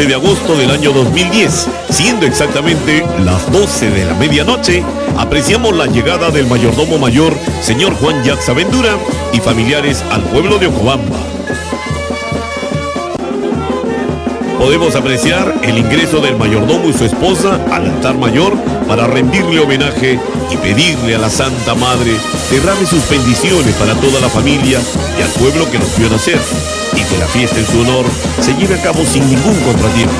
de agosto del año 2010, siendo exactamente las 12 de la medianoche, apreciamos la llegada del mayordomo mayor, señor Juan Yaxa Vendura, y familiares al pueblo de Ocobamba. Podemos apreciar el ingreso del mayordomo y su esposa al altar mayor para rendirle homenaje y pedirle a la Santa Madre derrame sus bendiciones para toda la familia y al pueblo que nos vio nacer, y que la fiesta en su honor se lleve a cabo sin ningún contratiempo.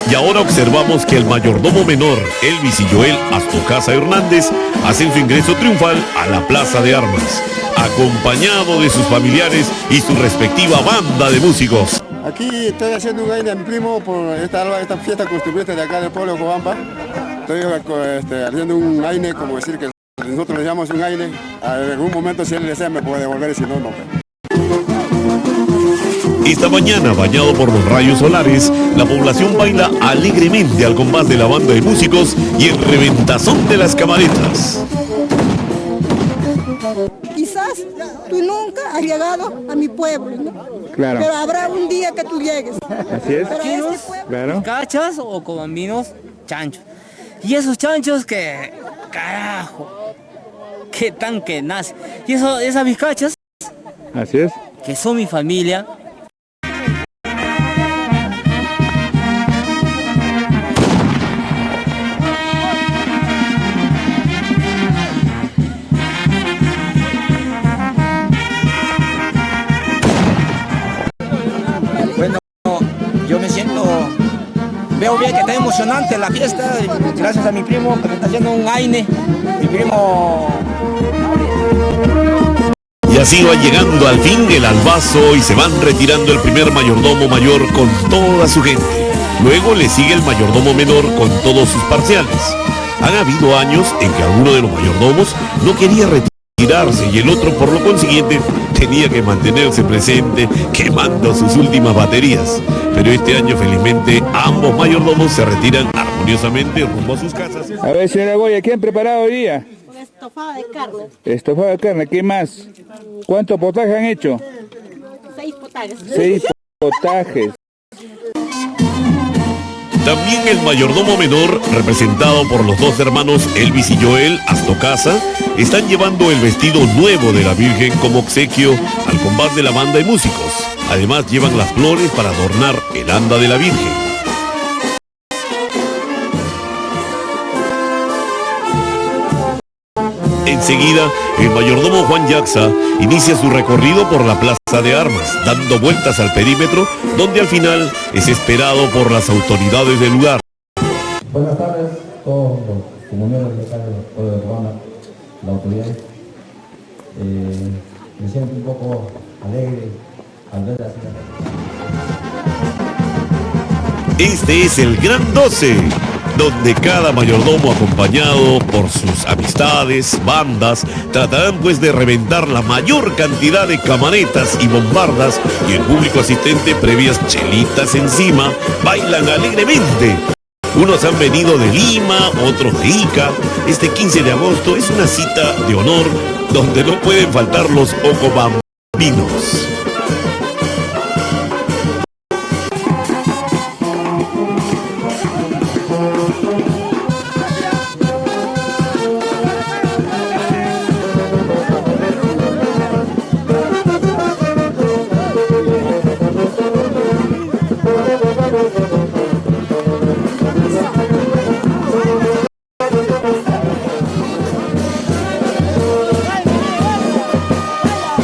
Y ahora observamos que el mayordomo menor, Elvis y Joel Astocasa Hernández, hacen su ingreso triunfal a la Plaza de Armas, acompañado de sus familiares y su respectiva banda de músicos. Aquí estoy haciendo un aire a mi primo por esta fiesta costumbrista de acá del pueblo de Ocobamba. Estoy haciendo un aire, como decir que nosotros le llamamos un aire. En algún momento, si él desea, me puede devolver, y si no, no. Esta mañana, bañado por los rayos solares, la población baila alegremente al compás de la banda de músicos y el reventazón de las camaretas. Quizás tú nunca has llegado a mi pueblo, ¿no? Claro. Pero habrá un día que tú llegues. Así es. Pero Claro. Cachas o cobambinos, chanchos. Y esos chanchos que, carajo, que tan que nace. Y esas bizcachas, Así es. que son mi familia. Bueno, yo me siento, veo bien que está emocionante la fiesta, gracias a mi primo que me está haciendo un aine, mi primo. Y así va llegando al fin el albazo y se van retirando el primer mayordomo mayor con toda su gente. Luego le sigue el mayordomo menor con todos sus parciales. Han habido años en que alguno de los mayordomos no quería retirarse y el otro, por lo consiguiente, tenía que mantenerse presente quemando sus últimas baterías. Pero este año, felizmente, ambos mayordomos se retiran armoniosamente rumbo a sus casas. A ver, señora Goya, ¿qué han preparado hoy día? Estofada de carne. Estofado de carne, ¿qué más? ¿Cuántos potajes han hecho? 6 potajes. 6 potajes. También el mayordomo menor, representado por los dos hermanos Elvis y Joel Astocasa, están llevando el vestido nuevo de la Virgen como obsequio al compás de la banda de músicos. Además llevan las flores para adornar el anda de la Virgen. Enseguida, el mayordomo Juan Yaxa inicia su recorrido por la Plaza de Armas, dando vueltas al perímetro, donde al final es esperado por las autoridades del lugar. Buenas tardes, todos los comuneros locales del pueblo de Ocobamba, las autoridades. Me siento un poco alegre al ver así. Este es el Gran 12, donde cada mayordomo, acompañado por sus amistades, bandas, tratarán pues de reventar la mayor cantidad de camaretas y bombardas, y el público asistente, previas chelitas encima, bailan alegremente. Unos han venido de Lima, otros de Ica. Este 15 de agosto es una cita de honor donde no pueden faltar los ocobambinos.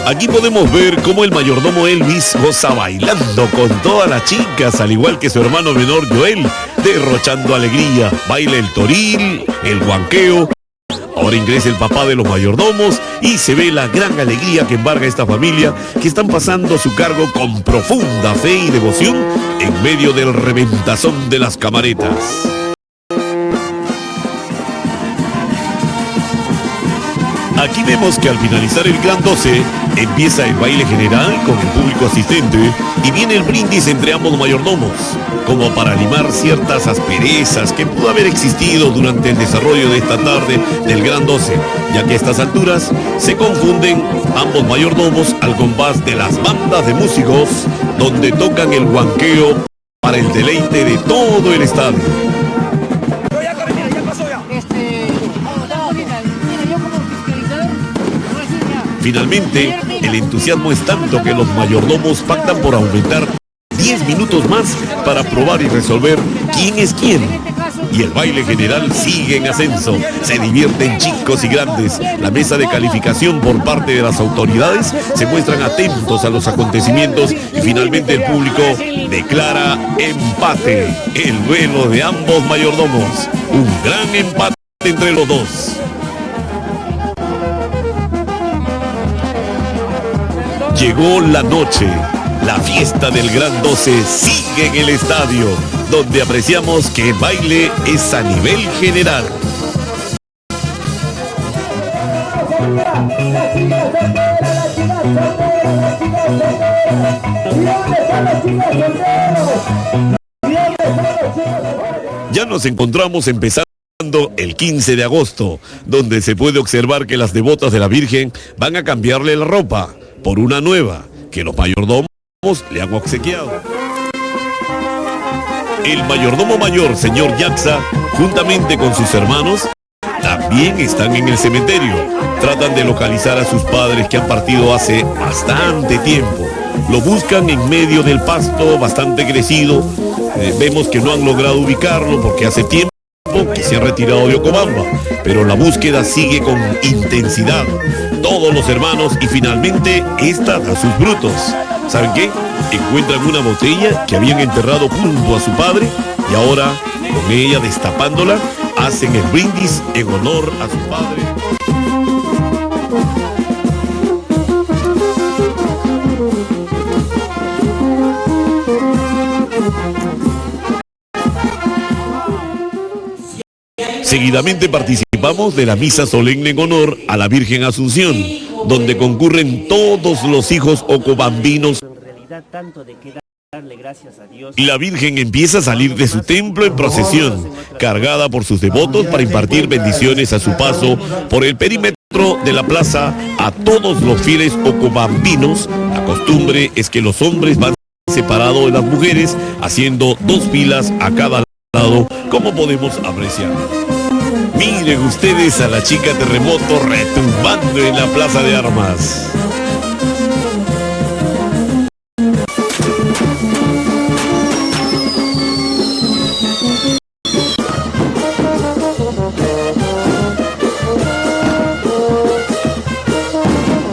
Aquí podemos ver cómo el mayordomo Elvis goza bailando con todas las chicas, al igual que su hermano menor Joel, derrochando alegría. Baila el toril, el guanqueo. Ahora ingresa el papá de los mayordomos y se ve la gran alegría que embarga esta familia, que están pasando su cargo con profunda fe y devoción en medio del reventazón de las camaretas. Aquí Aquí vemos que al finalizar el Gran 12 empieza el baile general con el público asistente y viene el brindis entre ambos mayordomos, como para limar ciertas asperezas que pudo haber existido durante el desarrollo de esta tarde del Gran 12, ya que a estas alturas se confunden ambos mayordomos al compás de las bandas de músicos donde tocan el huanqueo para el deleite de todo el estadio. Finalmente, el entusiasmo es tanto que los mayordomos pactan por aumentar 10 minutos más para probar y resolver quién es quién. Y el baile general sigue en ascenso. Se divierten chicos y grandes. La mesa de calificación por parte de las autoridades se muestran atentos a los acontecimientos y finalmente el público declara empate. El duelo de ambos mayordomos. Un gran empate entre los dos. Llegó la noche, la fiesta del Gran 12 sigue en el estadio, donde apreciamos que el baile es a nivel general. Ya nos encontramos empezando el 15 de agosto, donde se puede observar que las devotas de la Virgen van a cambiarle la ropa por una nueva que los mayordomos le han obsequiado. El mayordomo mayor, señor Yaxa, juntamente con sus hermanos, también están en el cementerio. Tratan de localizar a sus padres que han partido hace bastante tiempo. Lo buscan en medio del pasto bastante crecido. Vemos que no han logrado ubicarlo porque hace tiempo que se ha retirado de Ocobamba, pero la búsqueda sigue con intensidad. Todos los hermanos y finalmente esta da sus brutos. ¿Saben qué? Encuentran una botella que habían enterrado junto a su padre y ahora, con ella destapándola, hacen el brindis en honor a su padre. Seguidamente participamos de la misa solemne en honor a la Virgen Asunción, donde concurren todos los hijos ocobambinos. Y la Virgen empieza a salir de su templo en procesión, cargada por sus devotos para impartir bendiciones a su paso por el perímetro de la plaza a todos los fieles ocobambinos. La costumbre es que los hombres van separados de las mujeres, haciendo 2 filas a cada lado, como podemos apreciar. Miren ustedes a la chica terremoto retumbando en la plaza de armas.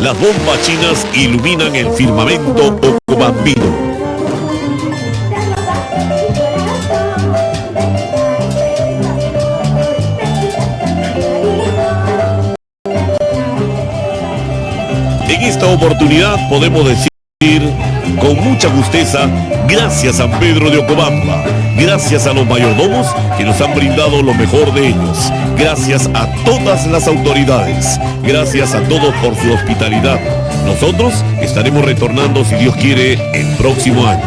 Las bombas chinas iluminan el firmamento ocobambino. En esta oportunidad podemos decir con mucha justeza, gracias San Pedro de Ocobamba, gracias a los mayordomos que nos han brindado lo mejor de ellos, gracias a todas las autoridades, gracias a todos por su hospitalidad. Nosotros estaremos retornando, si Dios quiere, el próximo año.